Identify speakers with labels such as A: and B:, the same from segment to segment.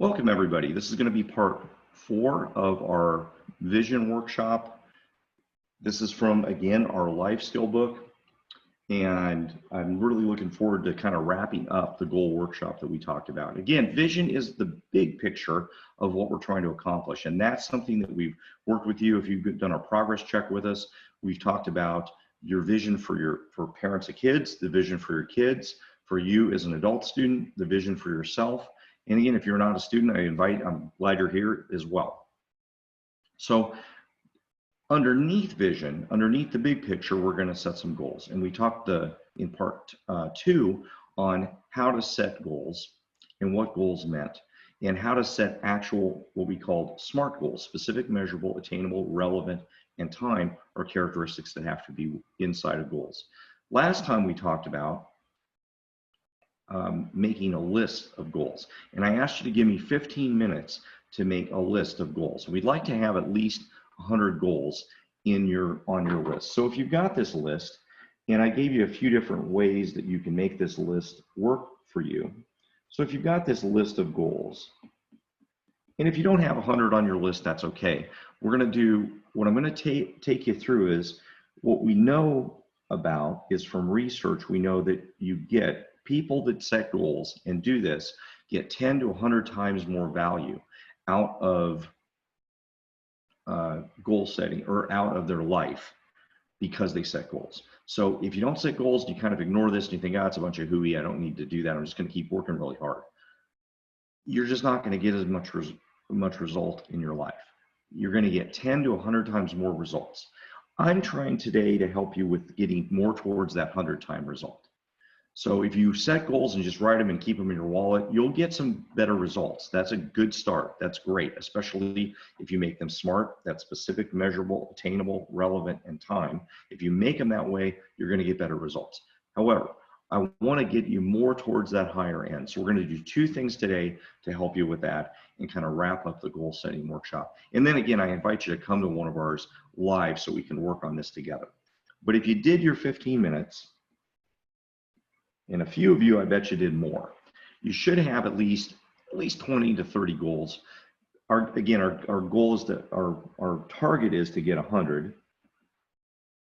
A: Welcome everybody. This is going to be part 4 of our vision workshop. This is from, again, our life skill book. And I'm really looking forward to kind of wrapping up the goal workshop that we talked about. Again, vision is the big picture of what we're trying to accomplish. And that's something that we've worked with you. If you've done our progress check with us, we've talked about your vision for parents of kids, the vision for your kids, for you as an adult student, the vision for yourself. And again, if you're not a student, I'm glad you're here as well. So underneath vision, underneath the big picture, we're going to set some goals. And we talked in part 2 on how to set goals and what goals meant, and how to set actual, what we called SMART goals: specific, measurable, attainable, relevant, and time are characteristics that have to be inside of goals. Last time we talked about making a list of goals. And I asked you to give me 15 minutes to make a list of goals. We'd like to have at least 100 goals on your list. So if you've got this list, and I gave you a few different ways that you can make this list work for you. So if you've got this list of goals, and if you don't have 100 on your list, that's okay. What I'm going to take you through is what we know about is from research. We know that people that set goals and do this get 10 to 100 times more value out of goal setting or out of their life because they set goals. So if you don't set goals, you kind of ignore this and you think, it's a bunch of hooey, I don't need to do that, I'm just going to keep working really hard. You're just not going to get as much result in your life. You're going to get 10 to 100 times more results. I'm trying today to help you with getting more towards that 100-time result. So if you set goals and just write them and keep them in your wallet, you'll get some better results. That's a good start. That's great, especially if you make them SMART. That's specific, measurable, attainable, relevant, and time. If you make them that way, you're going to get better results. However, I want to get you more towards that higher end. So we're going to do 2 things today to help you with that and kind of wrap up the goal setting workshop. And then again, I invite you to come to one of ours live so we can work on this together. But if you did your 15 minutes, and a few of you, I bet you did more, you should have at least 20 to 30 goals. Our goal is that our target is to get 100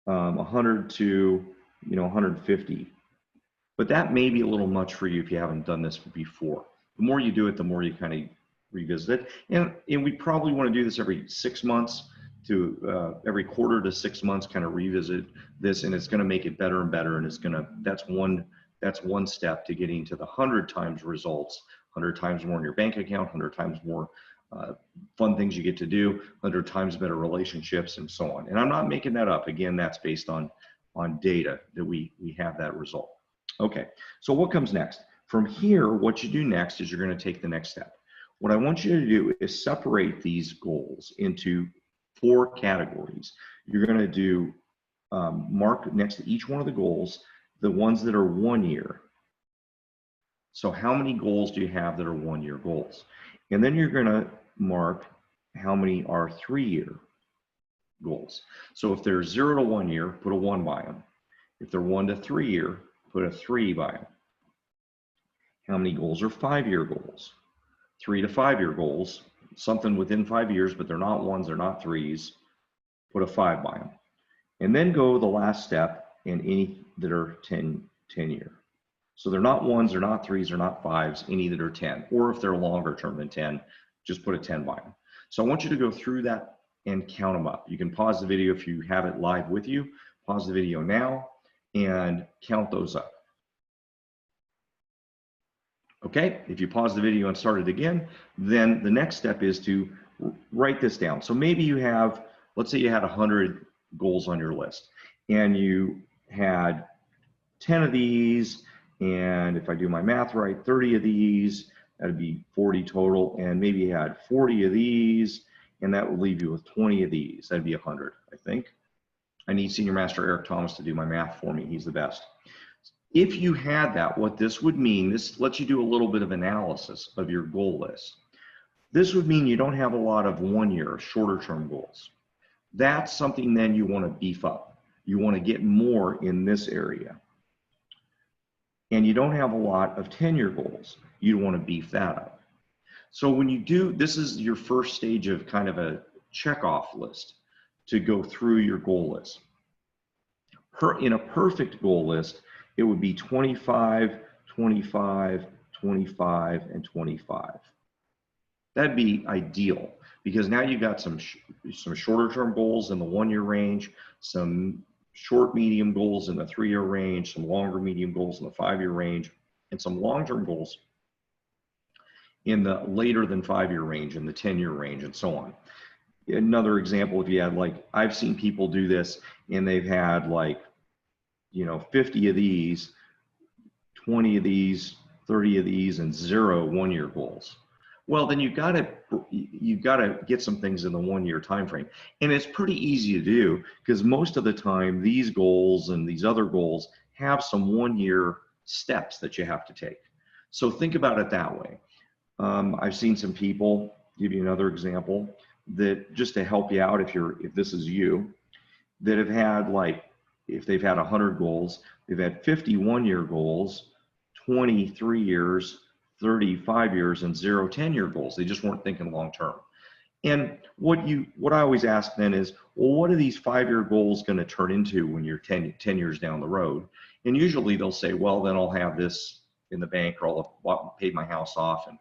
A: to 150. But that may be a little much for you if you haven't done this before. The more you do it, the more you kind of revisit it. And we probably want to do this every 6 months to every quarter to 6 months, kind of revisit this, and it's going to make it better and better. And that's one step to getting to the 100 times results, 100 times more in your bank account, 100 times more fun things you get to do, 100 times better relationships, and so on. And I'm not making that up. Again, that's based on data that we have that result. Okay, so what comes next? From here, what you do next is you're going to take the next step. What I want you to do is separate these goals into 4 categories. You're going to do mark next to each one of the goals the ones that are 1 year. So how many goals do you have that are 1-year goals? And then you're going to mark how many are 3-year goals. So if they're 0 to 1 year, put a 1 by them. If they're 1 to 3 year, put a 3 by them. How many goals are 5-year goals? 3 to 5-year goals, something within 5 years, but they're not 1s, they're not 3s, put a 5 by them. And then go the last step and any that are 10 year. So they're not 1s, they're not 3s, they're not 5s, any that are 10. Or if they're longer term than 10, just put a 10 by them. So I want you to go through that and count them up. You can pause the video if you have it live with you. Pause the video now and count those up. Okay, if you pause the video and start it again, then the next step is to write this down. So maybe you have, let's say you had 100 goals on your list, and you had 10 of these, and if I do my math right, 30 of these, that'd be 40 total, and maybe you had 40 of these, and that would leave you with 20 of these. That'd be 100, I think. I need Senior Master Eric Thomas to do my math for me. He's the best. If you had that, what this would mean, this lets you do a little bit of analysis of your goal list. This would mean you don't have a lot of 1-year, shorter term goals. That's something then you want to beef up. You want to get more in this area. And you don't have a lot of 10-year goals. You want to beef that up. So when you do, this is your first stage of kind of a checkoff list to go through your goal list. In a perfect goal list, it would be 25, 25, 25, and 25. That'd be ideal because now you've got some shorter term goals in the 1 year range, some short medium goals in the 3 year range, some longer medium goals in the 5 year range, and some long term goals in the later than 5 year range, in the 10 year range, and so on. Another example, if you had like, I've seen people do this and they've had like, 50 of these, 20 of these, 30 of these, and 0 1 year goals. Well, then you've got to get some things in the 1 year time frame, and it's pretty easy to do because most of the time these goals and these other goals have some 1 year steps that you have to take. So think about it that way. I've seen some people, give you another example, that just to help you out if this is you, that have had like, if they've had 100 goals, they've had 50 1 year goals, 23 years, 35 years, and 0 10 year goals. They just weren't thinking long term. And what I always ask then is, well, what are these 5 year goals going to turn into when you're 10 years down the road? And usually they'll say, well, then I'll have this in the bank, or I'll pay my house off. And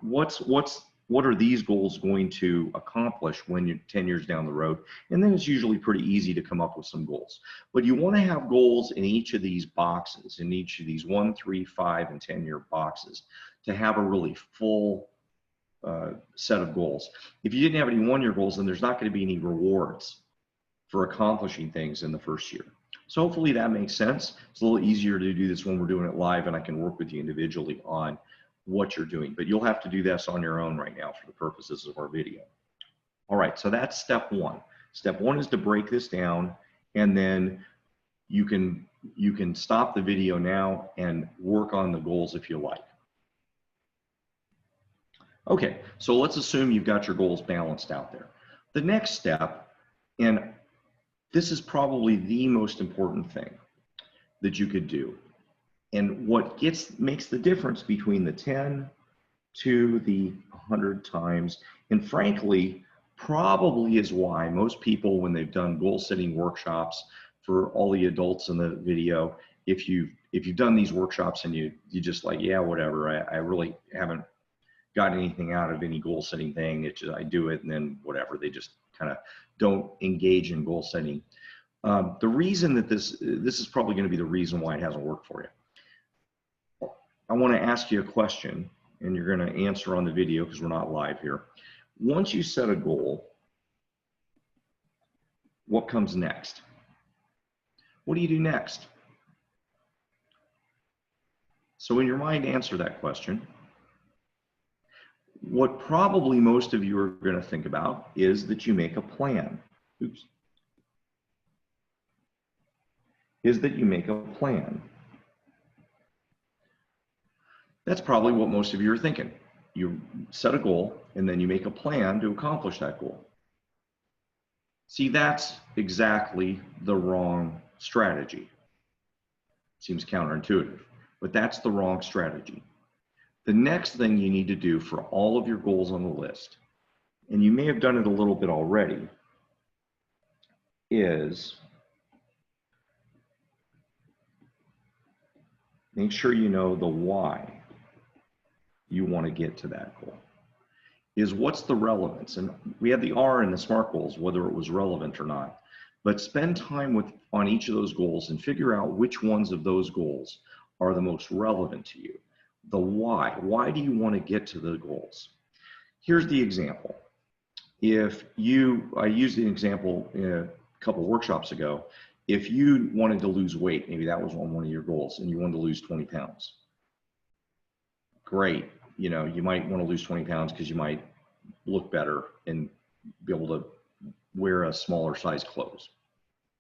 A: what are these goals going to accomplish when you're 10 years down the road? And then it's usually pretty easy to come up with some goals. But you want to have goals in each of these boxes, in each of these 1, 3, 5, and 10 year boxes, to have a really full set of goals. If you didn't have any 1 year goals, then there's not going to be any rewards for accomplishing things in the first year. So hopefully that makes sense. It's a little easier to do this when we're doing it live, and I can work with you individually on what you're doing, but you'll have to do this on your own right now for the purposes of our video. All right, so that's step one. Step one is to break this down, and then you can stop the video now and work on the goals if you like. Okay, so let's assume you've got your goals balanced out there. The next step, and this is probably the most important thing that you could do, and what makes the difference between the 10 to the 100 times, and frankly, probably is why most people, when they've done goal setting workshops, for all the adults in the video, if you've done these workshops and you just like, yeah, whatever, I really haven't got anything out of any goal setting thing. It's just, I do it and then whatever. They just kind of don't engage in goal setting. The reason that this is probably going to be the reason why it hasn't worked for you. I want to ask you a question, and you're going to answer on the video because we're not live here. Once you set a goal, what comes next? What do you do next? So in your mind, answer that question. What probably most of you are going to think about is that you make a plan. Oops. Is that you make a plan. That's probably what most of you are thinking. You set a goal and then you make a plan to accomplish that goal. See, that's exactly the wrong strategy. Seems counterintuitive, but that's the wrong strategy. The next thing you need to do for all of your goals on the list, and you may have done it a little bit already, is make sure you know the why you want to get to that goal. Is what's the relevance? And we had the R in the SMART goals, whether it was relevant or not. But spend time on each of those goals and figure out which ones of those goals are the most relevant to you. The why. Why do you want to get to the goals? Here's the example. I used the example in a couple of workshops ago. If you wanted to lose weight, maybe that was one of your goals, and you wanted to lose 20 pounds. Great. You might want to lose 20 pounds because you might look better and be able to wear a smaller size clothes.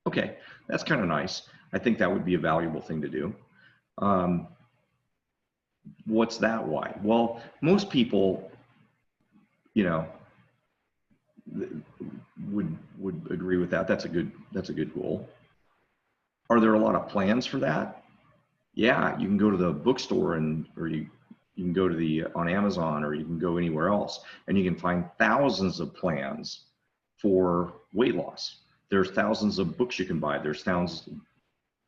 A: Okay, that's kind of nice. I think that would be a valuable thing to do. What's that why? Well, most people, would agree with that. That's a good goal. Are there a lot of plans for that? Yeah, you can go to the bookstore or you You can go to on Amazon, or you can go anywhere else, and you can find thousands of plans for weight loss. There's thousands of books you can buy. There's thousands of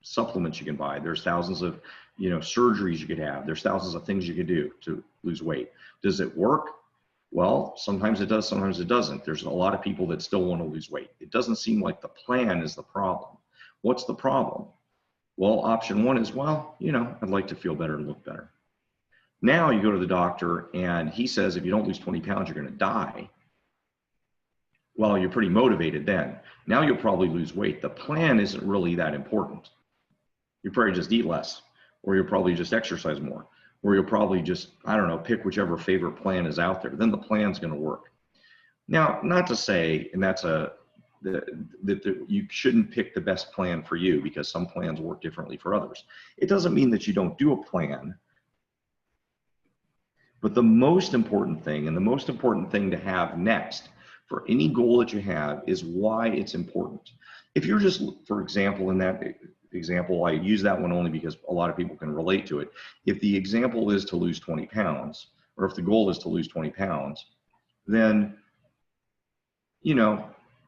A: supplements you can buy. There's thousands of, surgeries you could have. There's thousands of things you could do to lose weight. Does it work? Well, sometimes it does, sometimes it doesn't. There's a lot of people that still want to lose weight. It doesn't seem like the plan is the problem. What's the problem? Well, option one is, well, I'd like to feel better and look better. Now you go to the doctor and he says, if you don't lose 20 pounds, you're going to die. Well, you're pretty motivated then. Now you'll probably lose weight. The plan isn't really that important. You probably just eat less, or you'll probably just exercise more, or you'll probably just, I don't know, pick whichever favorite plan is out there. Then the plan's going to work. Now, not to say, and that's that you shouldn't pick the best plan for you, because some plans work differently for others. It doesn't mean that you don't do a plan. But the most important thing, and the most important thing to have next for any goal that you have, is why it's important. If you're just, for example, in that example, I use that one only because a lot of people can relate to it. If the example is to lose 20 pounds, or if the goal is to lose 20 pounds, then,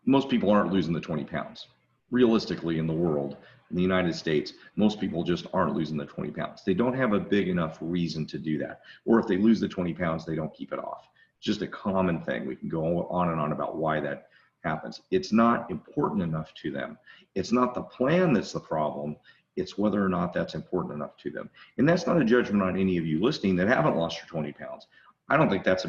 A: most people aren't losing the 20 pounds. Realistically, in the world, in the United States, most people just aren't losing the 20 pounds. They don't have a big enough reason to do that. Or if they lose the 20 pounds, they don't keep it off. It's just a common thing. We can go on and on about why that happens. It's not important enough to them. It's not the plan that's the problem. It's whether or not that's important enough to them. And that's not a judgment on any of you listening that haven't lost your 20 pounds. I don't think that's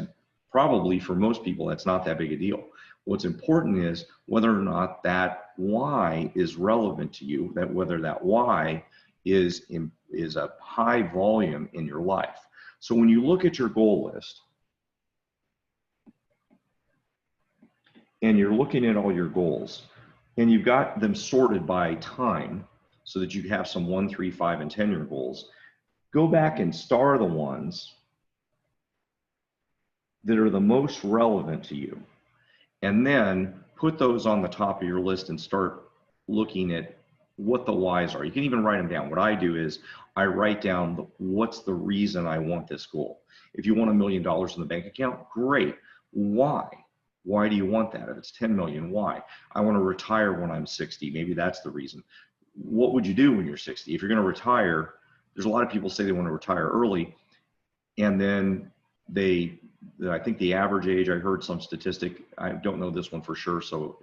A: probably for most people, that's not that big a deal. What's important is whether or not that why is relevant to you, that whether that why is a high volume in your life. So when you look at your goal list and you're looking at all your goals and you've got them sorted by time so that you have some 1, 3, 5, and 10-year goals, go back and star the ones that are the most relevant to you. And then put those on the top of your list and start looking at what the whys are. You can even write them down. What I do is I write down what's the reason I want this goal. If you want $1 million in the bank account, great. Why? Why do you want that? If it's 10 million, why? I want to retire when I'm 60. Maybe that's the reason. What would you do when you're 60? If you're going to retire, there's a lot of people say they want to retire early, and then I think the average age, I heard some statistic, I don't know this one for sure, so,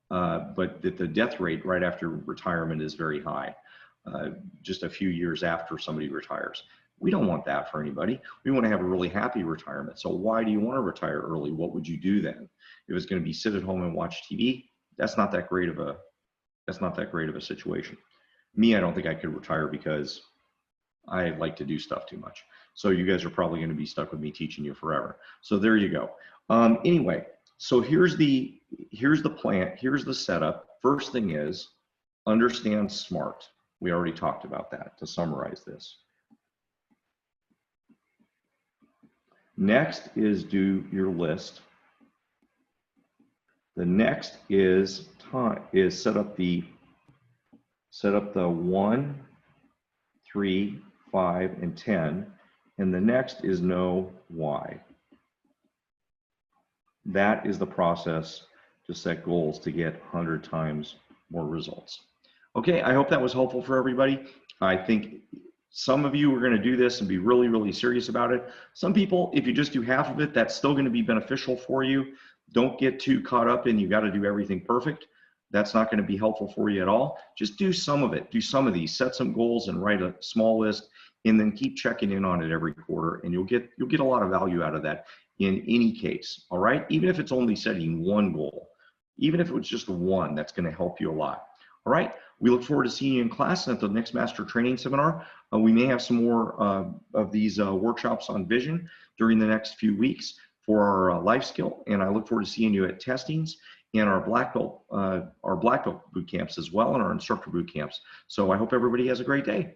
A: but that the death rate right after retirement is very high, just a few years after somebody retires. We don't want that for anybody. We want to have a really happy retirement. So why do you want to retire early? What would you do then? If it's going to be sit at home and watch TV, that's not that great of a situation. Me, I don't think I could retire because I like to do stuff too much. So you guys are probably going to be stuck with me teaching you forever. So there you go. Anyway, so here's the plan. Here's the setup. First thing is understand SMART. We already talked about that to summarize this. Next is do your list. The next is set up the 1, 3, 5, and 10, and the next is know why. That is the process to set goals to get 100 times more results. Okay, I hope that was helpful for everybody. I think some of you are going to do this and be really, really serious about it. Some people, if you just do half of it, that's still going to be beneficial for you. Don't get too caught up in you got to do everything perfect. That's not going to be helpful for you at all. Just do some of it. Do some of these. Set some goals and write a small list, and then keep checking in on it every quarter, and you'll get a lot of value out of that in any case. All right, even if it's only setting one goal, even if it was just one, that's going to help you a lot. All right, we look forward to seeing you in class at the next Master Training Seminar. We may have some more of these workshops on vision during the next few weeks for our life skill, and I look forward to seeing you at testings and our black belt boot camps as well, and our instructor boot camps. So I hope everybody has a great day.